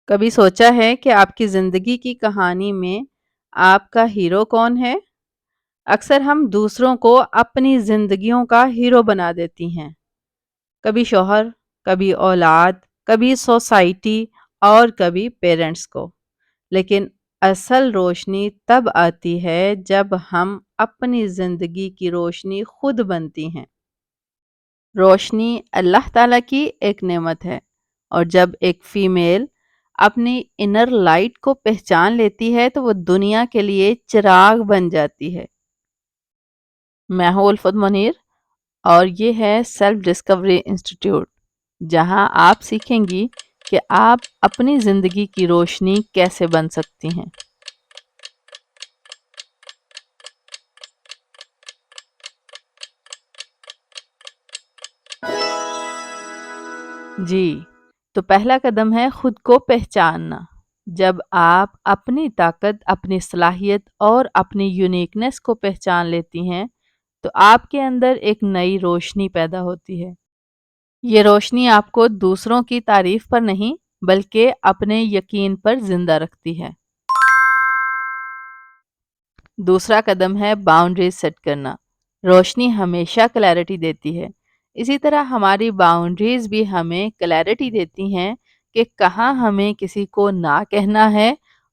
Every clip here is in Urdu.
کبھی سوچا ہے کہ آپ کی زندگی کی کہانی میں آپ کا ہیرو کون ہے؟ اکثر ہم دوسروں کو اپنی زندگیوں کا ہیرو بنا دیتی ہیں۔ کبھی شوہر، کبھی اولاد، کبھی سوسائٹی اور کبھی پیرنٹس کو۔ لیکن اصل روشنی تب آتی ہے جب ہم اپنی زندگی کی روشنی خود بنتی ہیں۔ روشنی اللہ تعالیٰ کی ایک نعمت ہے، اور جب ایک فیمیل اپنی انر لائٹ کو پہچان لیتی ہے تو وہ دنیا کے لیے چراغ بن جاتی ہے۔ میں ہوں الفت منیر، اور یہ ہے سیلف ڈسکوری انسٹیٹیوٹ، جہاں آپ سیکھیں گی کہ آپ اپنی زندگی کی روشنی کیسے بن سکتی ہیں۔ جی، تو پہلا قدم ہے خود کو پہچاننا۔ جب آپ اپنی طاقت، اپنی صلاحیت اور اپنی یونیکنیس کو پہچان لیتی ہیں تو آپ کے اندر ایک نئی روشنی پیدا ہوتی ہے۔ یہ روشنی آپ کو دوسروں کی تعریف پر نہیں بلکہ اپنے یقین پر زندہ رکھتی ہے۔ دوسرا قدم ہے باؤنڈریز سیٹ کرنا۔ روشنی ہمیشہ کلیئرٹی دیتی ہے، اسی طرح ہماری باؤنڈریز بھی ہمیں کلیئرٹی دیتی ہیں کہ کہاں ہمیں کسی کو نہ کہنا ہے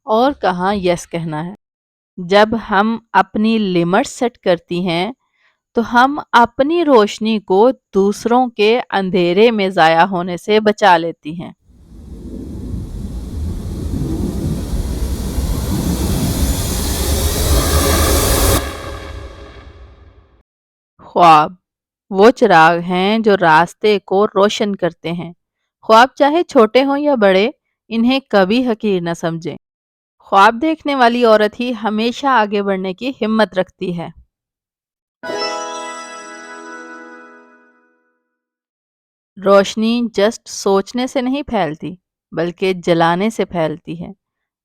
اور کہاں یس کہنا ہے۔ جب ہم اپنی لمٹس سیٹ کرتی ہیں تو ہم اپنی روشنی کو دوسروں کے اندھیرے میں ضائع ہونے سے بچا لیتی ہیں۔ خواب وہ چراغ ہیں جو راستے کو روشن کرتے ہیں۔ خواب چاہے چھوٹے ہوں یا بڑے، انہیں کبھی حقیر نہ سمجھیں۔ خواب دیکھنے والی عورت ہی ہمیشہ آگے بڑھنے کی ہمت رکھتی ہے۔ روشنی جسٹ سوچنے سے نہیں پھیلتی بلکہ جلانے سے پھیلتی ہے۔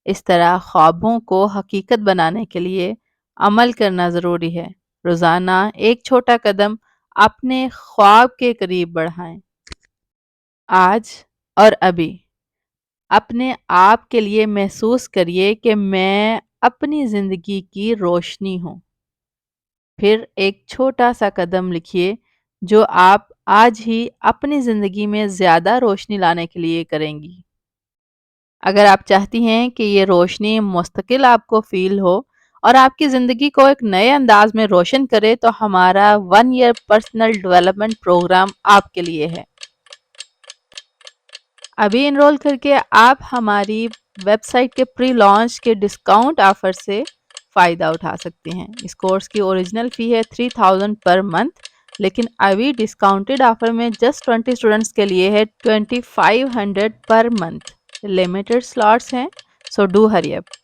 اس طرح خوابوں کو حقیقت بنانے کے لیے عمل کرنا ضروری ہے۔ روزانہ ایک چھوٹا قدم اپنے خواب کے قریب بڑھائیں۔ آج اور ابھی اپنے آپ کے لیے محسوس کریے کہ میں اپنی زندگی کی روشنی ہوں۔ پھر ایک چھوٹا سا قدم لکھیے جو آپ آج ہی اپنی زندگی میں زیادہ روشنی لانے کے لیے کریں گی۔ اگر آپ چاہتی ہیں کہ یہ روشنی مستقل آپ کو فیل ہو اور آپ کی زندگی کو ایک نئے انداز میں روشن کرے تو ہمارا 1 ایئر پرسنل ڈیولپمنٹ پروگرام آپ کے لیے ہے۔ ابھی انرول کر کے آپ ہماری ویب سائٹ کے پری لانچ کے ڈسکاؤنٹ آفر سے فائدہ اٹھا سکتے ہیں۔ اس کورس کی اوریجنل فی ہے 3000 پر منتھ، لیکن ابھی ڈسکاؤنٹڈ آفر میں جسٹ 20 اسٹوڈنٹس کے لیے ہے 2500 پر منتھ۔ لمیٹڈ سلاٹس ہیں، سو ڈو ہری اپ۔